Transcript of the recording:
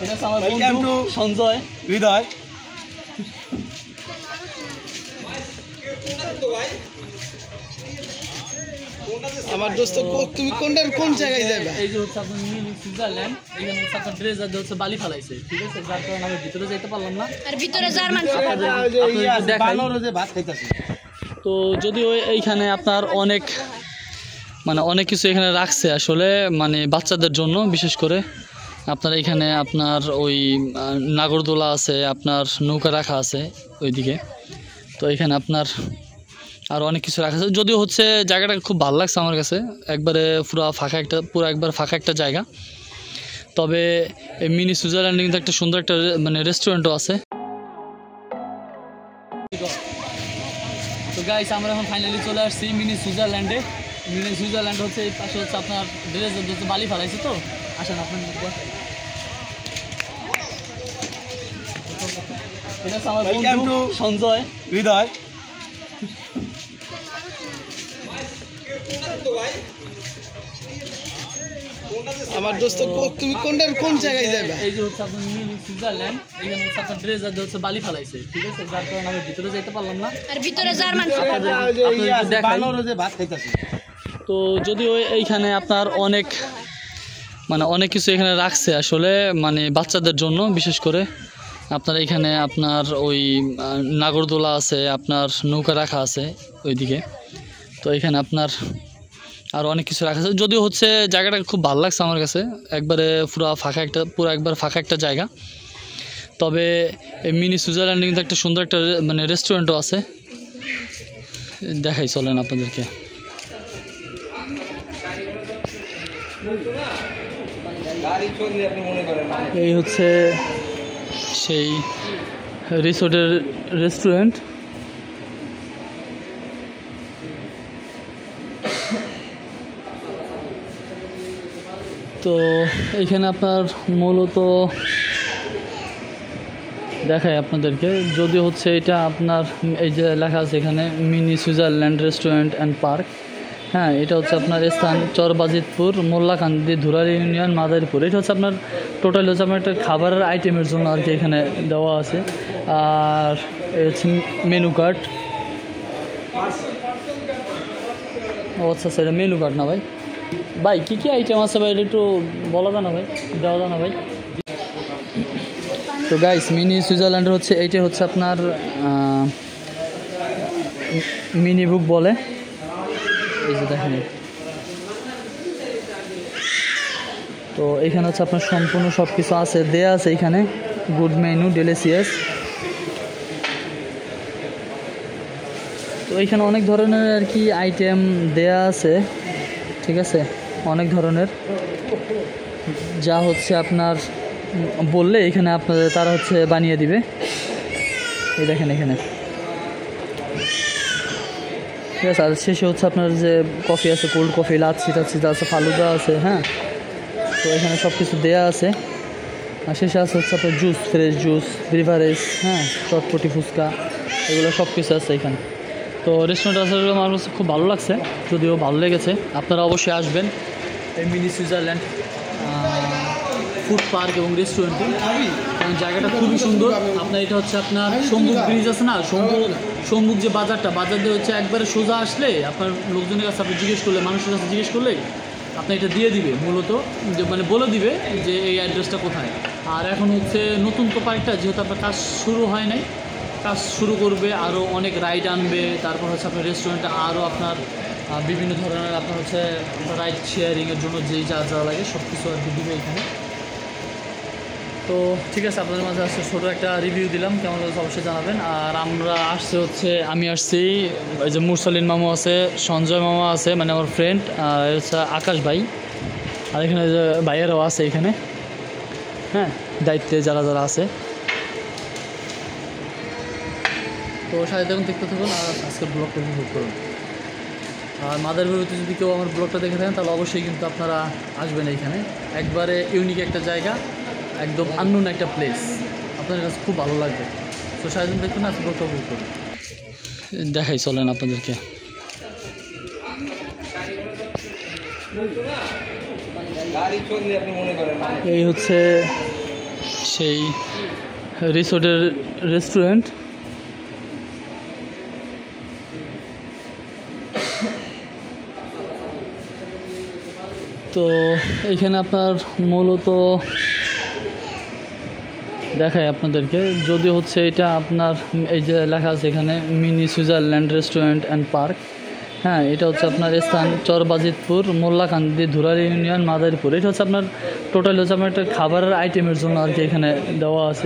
এটা হচ্ছে আমার বন্ধু সঞ্জয় হৃদয়। আমার দোস্ত তুমি কোন জায়গায় যাবে? এই যে হচ্ছে আপনার মিনি সুইজারল্যান্ড, এখানে হচ্ছে আপনার ড্রেজার হচ্ছে বালি ফেলাইছে, ঠিক আছে, যার কারণে আমি ভিতরে যাইতে পারলাম না। আর ভিতরে জার্মান ভাত খাইতেছি। তো যদিও এইখানে আপনার অনেক কিছু এখানে রাখছে আসলে, মানে বাচ্চাদের জন্য বিশেষ করে। আপনার এখানে আপনার ওই নাগরদোলা আছে, আপনার নৌকা রাখা আছে ওইদিকে। তো এখানে আপনার আর অনেক কিছু রাখা আছে, যদিও হচ্ছে জায়গাটা খুব ভালো লাগছে আমার কাছে, একবারে একবার ফাঁকা একটা জায়গা। তবে এই মিনি সুইজারল্যান্ডে কিন্তু একটা সুন্দর একটা রেস্টুরেন্টও আছে। তো গাইস, আমরা এখন ফাইনালি চলে আসছি মিনি সুইজারল্যান্ডে। মিনি সুইজারল্যান্ড হচ্ছে এই পাশে হচ্ছে আপনার ড্রেজার হচ্ছে বালি ফেলাইছে। তো আসেন আপনার এটা হচ্ছে আমার বন্ধু সঞ্জয় হৃদয়। আমার দোস্ত তুমি কোন জায়গায় যাবে? এই যে হচ্ছে আপনার মিনি সুইজারল্যান্ড, এখানে হচ্ছে আপনার ড্রেজার হচ্ছে বালি ফেলাইছে, ঠিক আছে, যার কারণে আমি ভিতরে যাইতে পারলাম না। আর ভিতরে জার্মান ভাত খাইতেছি। তো যদিও এইখানে আপনার অনেক কিছু এখানে রাখছে আসলে, মানে বাচ্চাদের জন্য বিশেষ করে। আপনার এখানে আপনার ওই নাগরদোলা আছে, আপনার নৌকা রাখা আছে ওইদিকে। তো এখানে আপনার আর অনেক কিছু রাখা আছে, যদিও হচ্ছে জায়গাটা খুব ভালো লাগছে আমার কাছে, একবারে একবার ফাঁকা একটা জায়গা। তবে এই মিনি সুইজারল্যান্ডে কিন্তু একটা সুন্দর একটা রেস্টুরেন্টও আছে, দেখাই চলেন আপনাদেরকে। এই হচ্ছে সেই রিসোর্টের রেস্টুরেন্ট। তো এইখানে আপনার মূলত দেখাই আপনাদেরকে, যদি হচ্ছে এটা আপনার এই যে লেখা আছে এখানে mini Switzerland restaurant and park. হ্যাঁ, এটা হচ্ছে আপনার স্থান চরবাজিতপুর, মোল্লাকান্দি, ধুরারি ইউনিয়ন, মাদারীপুর। এটা হচ্ছে আপনার টোটাল হচ্ছে আপনার একটা খাবারের আইটেমের জন্য আর কি এখানে দেওয়া আছে। আর হচ্ছে মেনু কার্ড। ও আচ্ছা, এটা মেনু কার্ড না ভাই? ভাই কী কী আইটেম আছে ভাই, এটা একটু বলা যায় না ভাই, দেওয়া যায় না ভাই? তো গাইস, মিনি সুইজারল্যান্ডের হচ্ছে এইটা হচ্ছে আপনার মিনি বুক বলে, এই যে দেখেন। তো এখানে হচ্ছে আপনার সম্পূর্ণ সব কিছু আছে, দেয়া আছে এখানে, গুড মেনু, ডেলিসিয়াস। তো এইখানে অনেক ধরনের আর কি আইটেম দেয়া আছে, ঠিক আছে, অনেক ধরনের, যা হচ্ছে আপনার বললে এখানে আপনাদের তারা হচ্ছে বানিয়ে দিবে। এই দেখেন এখানে, ঠিক আছে। আর শেষে হচ্ছে আপনার যে কফি আছে, কোল্ড কফি, লাচ্ছি আছে, ফালুদা আছে। হ্যাঁ, তো এখানে সব কিছু দেওয়া আছে। আর শেষে আছে হচ্ছে আপনার জুস, ফ্রেশ জুস, বিভারেজ, হ্যাঁ, চটপটি, ফুচকা, এগুলো সব কিছু আছে এখানে। তো রেস্টুরেন্ট আসলে আমার কাছে খুব ভালো লাগছে, যদিও ভালো লেগেছে। আপনারা অবশ্যই আসবেন এই মিনি সুইজারল্যান্ড ফুড পার্ক এবং রেস্টুরেন্টে, কারণ জায়গাটা খুবই সুন্দর। আপনার এটা হচ্ছে আপনার সম্মুখ ব্রিজ আছে না, সম্মুখ যে বাজার দিয়ে হচ্ছে একবারে সোজা আসলে আপনার লোকজনের কাছে আপনি মানুষের কাছে জিজ্ঞেস করলে আপনি এটা দিয়ে দিবে, মূলত যে বলে দিবে যে এই অ্যাড্রেসটা কোথায়। আর এখন হচ্ছে নতুন তো পার্কটা যেহেতু আপনার কাজ শুরু হয় নাই, কাজ শুরু করবে, আরও অনেক রাইড আনবে। তারপর হচ্ছে আপনার রেস্টুরেন্টে আরও আপনার বিভিন্ন ধরনের আপনার হচ্ছে রাইড শেয়ারিংয়ের জন্য যেই যা লাগে সব কিছু আর কি দিবে এখানে। তো ঠিক আছে, আপনাদের মাঝে আসছে ছোটো একটা রিভিউ দিলাম, কেমন লাগছে অবশ্যই জানাবেন। আর আমি আসছি এই যে মুরসালিন মামা আছে, সঞ্জয় মামা আছে, মানে আমার ফ্রেন্ড, আর হচ্ছে আকাশ ভাই, আর এখানে যে ভাইয়েরাও আছে এখানে, হ্যাঁ, দায়িত্বে যারা আছে। তো সাথে দেখতে থাকুন আর আজকের ব্লগটা উপভোগ করুন। আর মাদারীপুরতে যদি কেউ আমার ব্লগটা দেখে থাকেন তাহলে অবশ্যই কিন্তু আপনারা আসবেন এইখানে, একবারে ইউনিক একটা জায়গা, একদম আননোন একটা প্লেস, আপনাদের কাছে খুব ভালো লাগবে। তো সাথে দেখুন আর ব্লগটা উপভোগ করুন, দেখাই চলেন আপনাদেরকে। এই হচ্ছে সেই রিসোর্টের রেস্টুরেন্ট। তো এইখানে আপনার মূলত দেখায় আপনাদেরকে, যদি হচ্ছে এটা আপনার এই যে লেখা আছে এখানে mini Switzerland restaurant and park. হ্যাঁ, এটা হচ্ছে আপনার স্থান চরবাজিতপুর, মোল্লাকান্দি, ধুরারি ইউনিয়ন, মাদারীপুর। এটা হচ্ছে আপনার টোটাল হচ্ছে আপনার একটা খাবারের আইটেমের জন্য আর কি এখানে দেওয়া আছে।